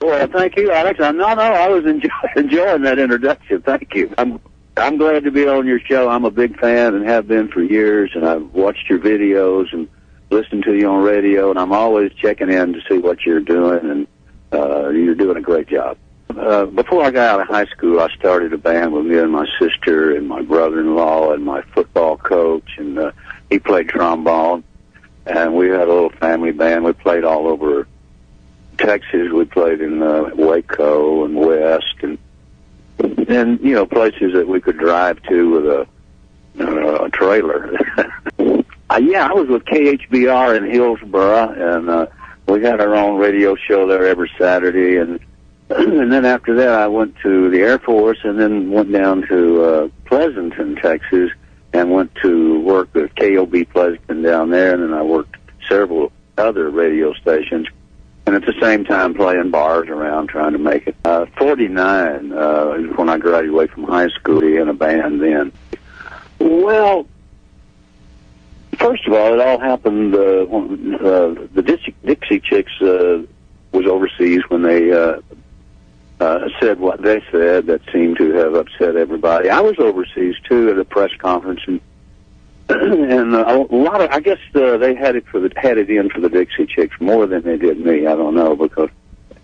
Well, thank you, Alex. I was enjoying that introduction. Thank you. I'm glad to be on your show. I'm a big fan and have been for years, and I've watched your videos and listened to you on radio, and I'm always checking in to see what you're doing, and you're doing a great job. Before I got out of high school, I started a band with me and my sister and my brother-in-law and my football coach, and he played trombone, and we had a little family band. We played all over Texas. We played in Waco and West, and you know, places that we could drive to with a trailer. Yeah, I was with KHBR in Hillsboro, and we had our own radio show there every Saturday, and then after that I went to the Air Force, and then went down to Pleasanton, Texas, and went to work at KOB Pleasanton down there, and then I worked several other radio stations, and at the same time playing bars around trying to make it. 49 is when I graduated from high school in a band then. Well, first of all, it all happened when the Dixie Chicks was overseas when they said what they said that seemed to have upset everybody. I was overseas, too, at a press conference, and a lot of, I guess they had it in for the Dixie Chicks more than they did me. I don't know, because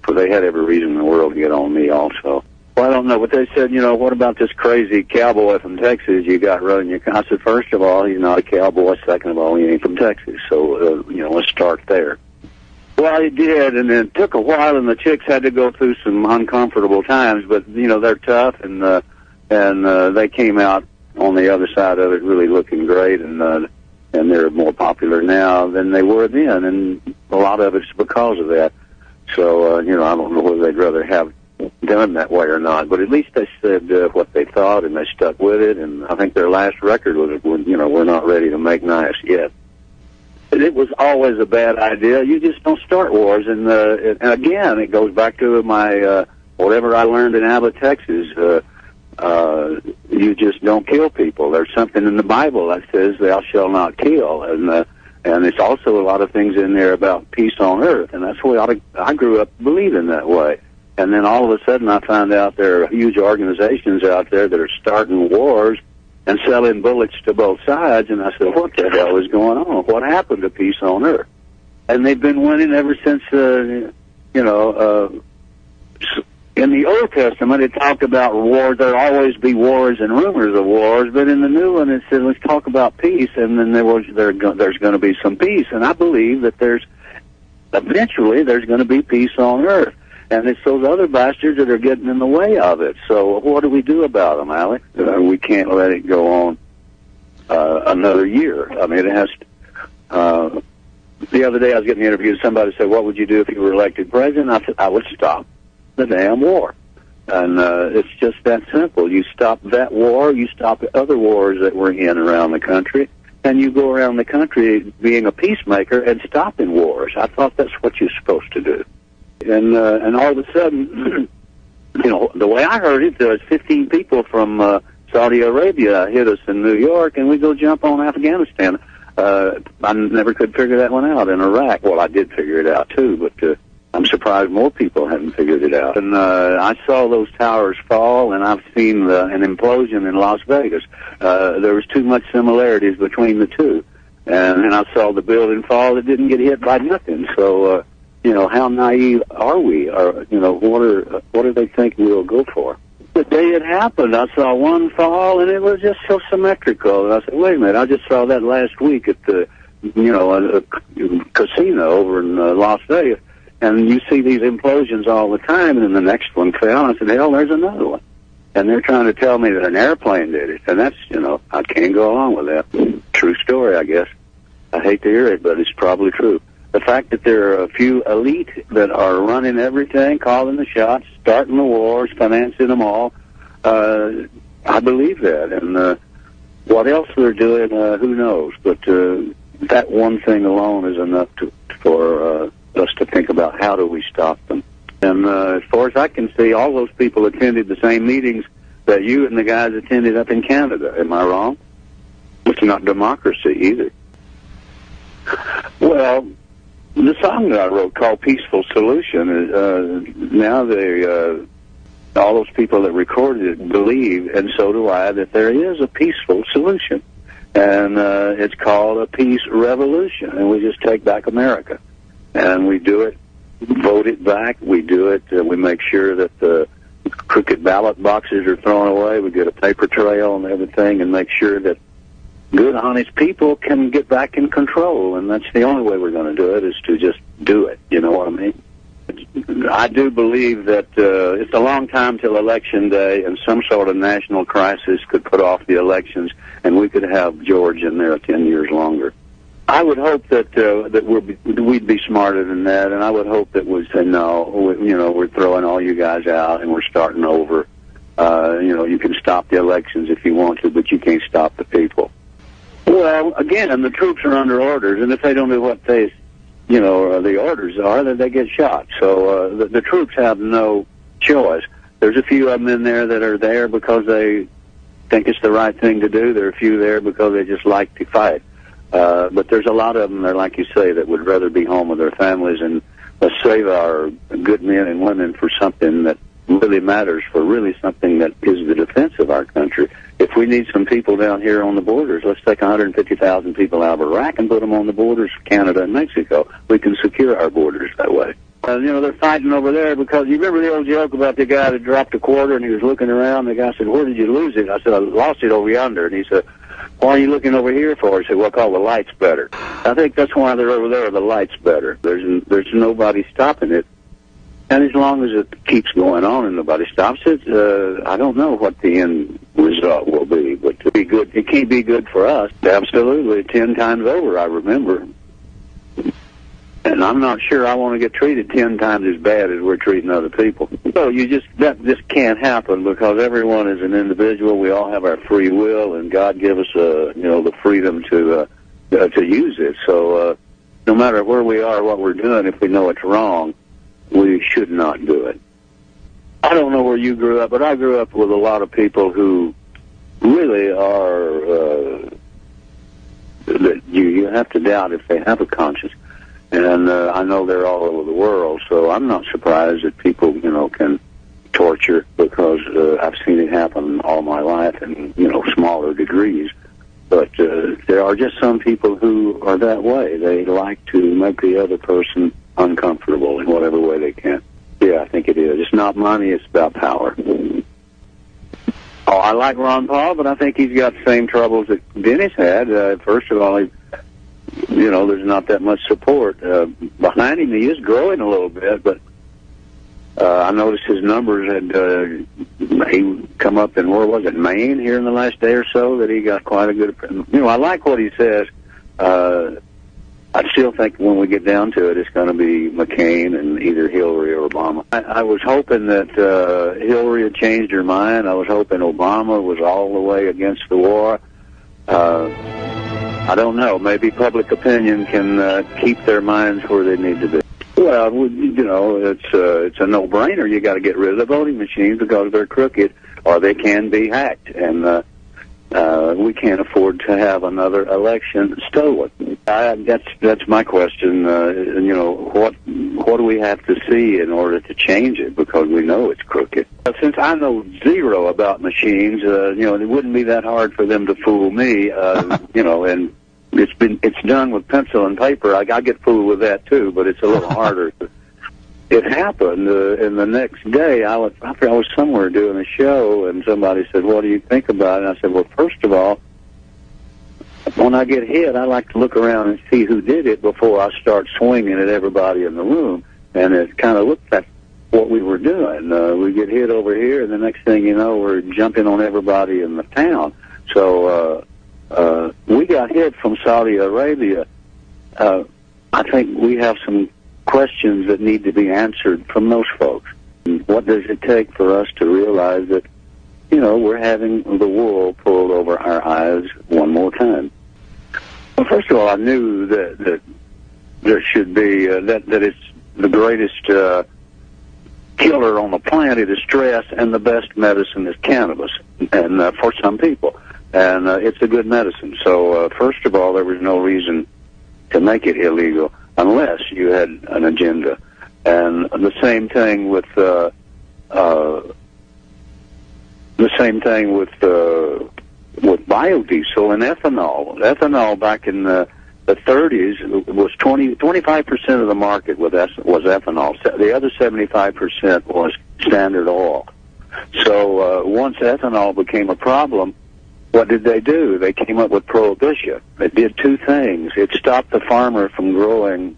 they had every reason in the world to get on me also. Well, I don't know, but they said, you know, what about this crazy cowboy from Texas you got running your... I said, first of all, he's not a cowboy. Second of all, he ain't from Texas. So, you know, let's start there. Well, he did, and it took a while, and the Chicks had to go through some uncomfortable times, but, you know, they're tough, and they came out on the other side of it really looking great, and they're more popular now than they were then, and a lot of it's because of that. So, you know, I don't know whether they'd rather have done that way or not, but at least they said what they thought, and they stuck with it, and I think their last record was, you know, we're not ready to make nice yet. It was always a bad idea. You just don't start wars, and again, it goes back to my whatever I learned in Abbott, Texas. You just don't kill people. There's something in the Bible that says thou shalt not kill, and it's also a lot of things in there about peace on earth, and that's the way I grew up believing that way. And then all of a sudden I found out there are huge organizations out there that are starting wars and selling bullets to both sides, and I said, what the hell is going on? What happened to peace on earth? And they've been winning ever since, you know, in the Old Testament, it talked about wars. There'll always be wars and rumors of wars, but in the New One, it said, let's talk about peace, and then there's going to be some peace. And I believe that eventually there's going to be peace on earth. And it's those other bastards that are getting in the way of it. So what do we do about them, Alex? We can't let it go on another year. I mean, it has to, the other day I was getting interviewed. Somebody said, what would you do if you were elected president? I said, I would stop the damn war. And it's just that simple. You stop that war, you stop the other wars that we're in around the country, and you go around the country being a peacemaker and stopping wars. I thought that's what you're supposed to do. And all of a sudden, you know, the way I heard it, there was 15 people from Saudi Arabia hit us in New York, and we go jump on Afghanistan. I never could figure that one out in Iraq. Well, I did figure it out, too, but I'm surprised more people hadn't figured it out. And I saw those towers fall, and I've seen an implosion in Las Vegas. There was too much similarities between the two. And I saw the building fall. It didn't get hit by nothing. So, you know, how naive are we? Or, you know, what do they think we'll go for? The day it happened, I saw one fall, and it was just so symmetrical. And I said, wait a minute, I just saw that last week at the, you know, a casino over in Las Vegas. And you see these implosions all the time, and then the next one fell. And I said, hell, there's another one. And they're trying to tell me that an airplane did it. And that's, you know, I can't go along with that. True story, I guess. I hate to hear it, but it's probably true. The fact that there are a few elite that are running everything, calling the shots, starting the wars, financing them all, I believe that. And what else they're doing, who knows? But that one thing alone is enough for us to think about how do we stop them. And as far as I can see, all those people attended the same meetings that you and the guys attended up in Canada. Am I wrong? It's not democracy either. Well, The song that I wrote called Peaceful Solution, now all those people that recorded it believe, and so do I, that there is a peaceful solution. And it's called a peace revolution, and we just take back America. And we do it, vote it back, we do it, we make sure that the crooked ballot boxes are thrown away, we get a paper trail and everything, and make sure that good, honest people can get back in control. And that's the only way we're going to do it, is to just do it. You know what I mean? I do believe that it's a long time till Election Day, and some sort of national crisis could put off the elections, and we could have George in there 10 years longer. I would hope that we'd be smarter than that, and I would hope that we'd say, no, we're throwing all you guys out, and we're starting over. You can stop the elections if you want to, but you can't stop the people. Well, again, the troops are under orders, and if they don't do what the orders are, then they get shot. So the troops have no choice. There's a few of them in there that are there because they think it's the right thing to do. There are a few there because they just like to fight. But there's a lot of them there, like you say, that would rather be home with their families, and let's save our good men and women for something that really matters, for really something that is the defense of our country. If we need some people down here on the borders, let's take 150,000 people out of Iraq and put them on the borders of Canada and Mexico. We can secure our borders that way. They're fighting over there because you remember the old joke about the guy that dropped a quarter and he was looking around. The guy said, "Where did you lose it?" I said, "I lost it over yonder." And he said, "Why are you looking over here for?" He said, "Well, call the lights better." I think that's why they're over there, the lights better. There's nobody stopping it. And as long as it keeps going on and nobody stops it, I don't know what the end result will be. But to be good, it can't be good for us. Absolutely, 10 times over, I remember. And I'm not sure I want to get treated 10 times as bad as we're treating other people. So that just can't happen, because everyone is an individual. We all have our free will, and God give us the freedom to use it. So no matter where we are, what we're doing, if we know it's wrong, we should not do it. I don't know where you grew up, but I grew up with a lot of people who really are that you have to doubt if they have a conscience. And I know they're all over the world, so I'm not surprised that people, can torture, because I've seen it happen all my life in, smaller degrees. But there are just some people who are that way. They like to make the other person uncomfortable in whatever way they can. Yeah, I think it is. It's not money, it's about power. Oh, I like Ron Paul, but I think he's got the same troubles that Dennis had. First of all, there's not that much support. Behind him, he is growing a little bit, but I noticed his numbers had he come up in, where was it, Maine here in the last day or so, that he got quite a good, I like what he says. I still think when we get down to it, it's going to be McCain and either Hillary or Obama. I was hoping that Hillary had changed her mind. I was hoping Obama was all the way against the war. I don't know. Maybe public opinion can keep their minds where they need to be. Well, it's a no-brainer. You got to get rid of the voting machines because they're crooked, or they can be hacked, and we can't afford to have another election stolen. That's my question. What do we have to see in order to change it? Because we know it's crooked. Since I know zero about machines, it wouldn't be that hard for them to fool me. And it's done with pencil and paper. I get fooled with that too, but it's a little harder. It happened, and the next day I was somewhere doing a show, and somebody said, "What do you think about it?" And I said, "Well, first of all, when I get hit, I like to look around and see who did it before I start swinging at everybody in the room." And it kind of looked like what we were doing. We get hit over here, and the next thing you know, we're jumping on everybody in the town. So we got hit from Saudi Arabia. I think we have some questions that need to be answered from those folks. What does it take for us to realize that, we're having the wool pulled over our eyes one more time? Well, first of all, I knew that there should be, that it's the greatest killer on the planet is stress, and the best medicine is cannabis, and for some people. And it's a good medicine. So, first of all, there was no reason to make it illegal. unless you had an agenda. And the same thing with biodiesel and ethanol. Ethanol back in the 30s was 25% of the market was ethanol. The other 75% was Standard Oil. So once ethanol became a problem, what did they do? They came up with prohibition. It did two things. It stopped the farmer from growing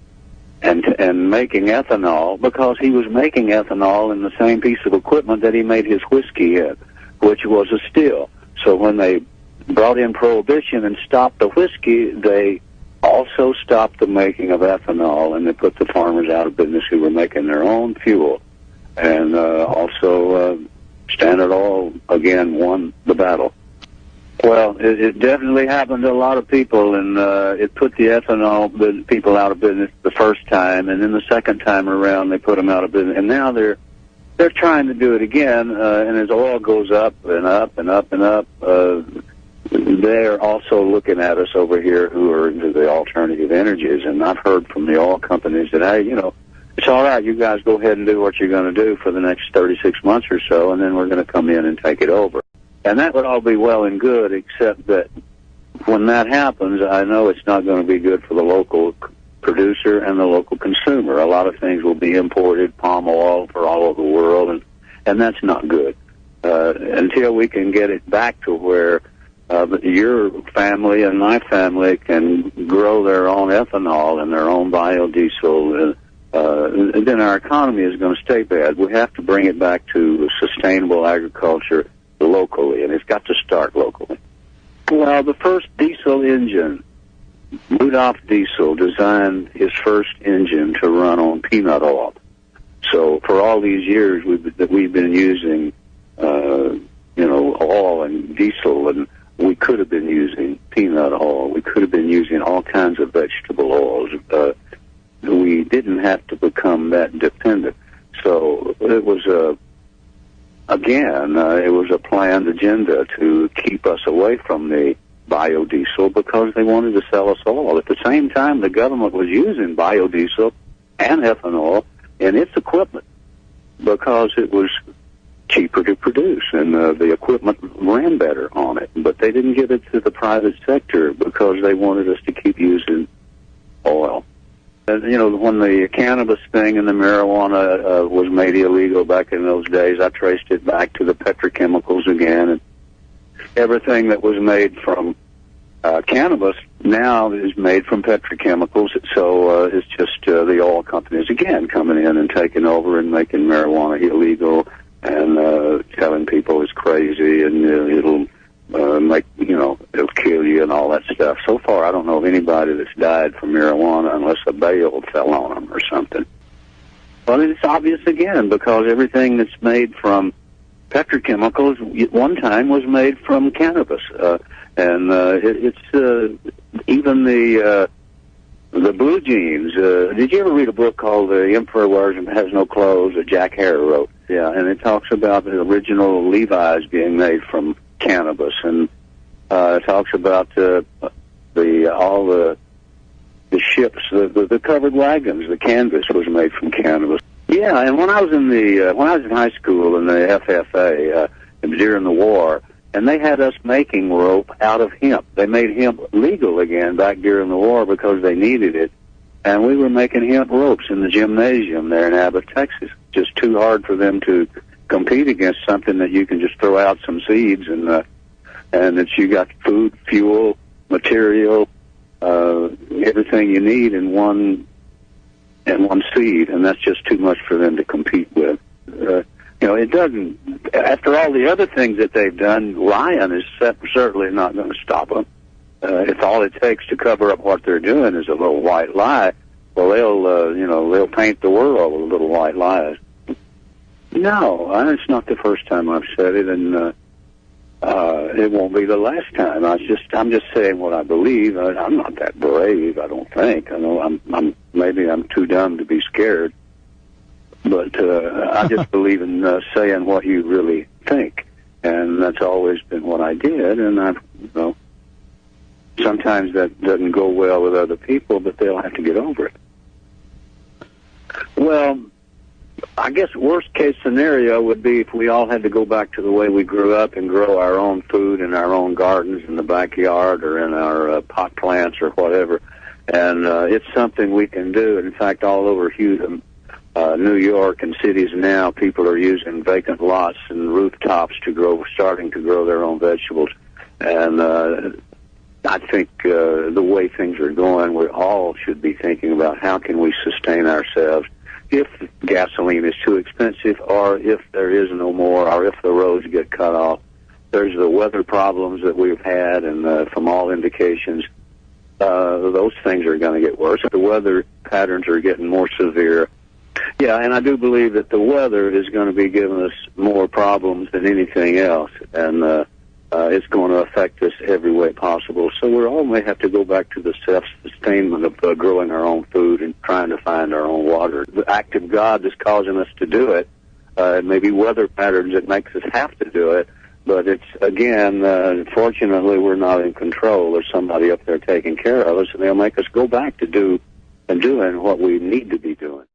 and making ethanol, because he was making ethanol in the same piece of equipment that he made his whiskey in, which was a still. So when they brought in prohibition and stopped the whiskey, they also stopped the making of ethanol, and they put the farmers out of business who were making their own fuel. And also Standard Oil, again, won the battle. Well, it definitely happened to a lot of people, and it put the ethanol people out of business the first time, and then the second time around they put them out of business. And now they're trying to do it again, and as oil goes up and up and up and up, they're also looking at us over here who are into the alternative energies. And I've heard from the oil companies that, hey, it's all right, you guys go ahead and do what you're going to do for the next 36 months or so, and then we're going to come in and take it over. And that would all be well and good, except that when that happens, I know it's not going to be good for the local producer and the local consumer. A lot of things will be imported, palm oil for all over the world, and that's not good. Until we can get it back to where your family and my family can grow their own ethanol and their own biodiesel, and then our economy is going to stay bad. We have to bring it back to sustainable agriculture locally, and it's got to start locally. Well, the first diesel engine, Rudolph Diesel designed his first engine to run on peanut oil. So for all these years we've been using, oil and diesel, and we could have been using peanut oil. We could have been using all kinds of vegetable oils. We didn't have to become that dependent. So it was it was a planned agenda to keep us away from the biodiesel because they wanted to sell us oil. At the same time, the government was using biodiesel and ethanol in its equipment because it was cheaper to produce, and the equipment ran better on it. But they didn't give it to the private sector because they wanted us to keep using oil. When the cannabis thing and the marijuana was made illegal back in those days, I traced it back to the petrochemicals again. And everything that was made from cannabis now is made from petrochemicals. So it's just the oil companies, again, coming in and taking over and making marijuana illegal and telling people it's crazy and it'll it'll kill you and all that stuff. So far, I don't know of anybody that's died from marijuana unless a bale fell on them or something. Well, it's obvious again because everything that's made from petrochemicals at one time was made from cannabis, it's even the blue jeans. Did you ever read a book called "The Emperor Has No Clothes" that Jack Hare wrote? Yeah, and it talks about the original Levi's being made from cannabis, and it talks about all the ships, the covered wagons, the canvas was made from cannabis. Yeah, and when I was in high school in the FFA during the war, and they had us making rope out of hemp. They made hemp legal again back during the war because they needed it, and we were making hemp ropes in the gymnasium there in Abbott, Texas. Just too hard for them to compete against something that you can just throw out some seeds and that you got food, fuel, material, everything you need in one seed, and that's just too much for them to compete with. It doesn't. After all the other things that they've done, lying is certainly not going to stop them. If all it takes to cover up what they're doing is a little white lie, well, they'll paint the world with little white lies. No, it's not the first time I've said it, and it won't be the last time. I'm just saying what I believe. I'm not that brave, I don't think. I know maybe I'm too dumb to be scared, but I just believe in saying what you really think, and that's always been what I did. And sometimes that doesn't go well with other people, but they'll have to get over it. Well, I guess worst case scenario would be if we all had to go back to the way we grew up and grow our own food in our own gardens in the backyard or in our pot plants or whatever. And it's something we can do. In fact, all over New York and cities now, people are using vacant lots and rooftops starting to grow their own vegetables. And I think the way things are going, we all should be thinking about how can we sustain ourselves if gasoline is too expensive, or if there is no more, or if the roads get cut off. There's the weather problems that we've had, and from all indications, those things are going to get worse. The weather patterns are getting more severe. Yeah, and I do believe that the weather is going to be giving us more problems than anything else, and it's going to affect us every way possible. So we all may have to go back to the self-sustainment of growing our own food and trying to find our own water. The act of God is causing us to do it. It may be weather patterns that makes us have to do it, but it's, again, fortunately, we're not in control. There's somebody up there taking care of us, and they'll make us go back to doing what we need to be doing.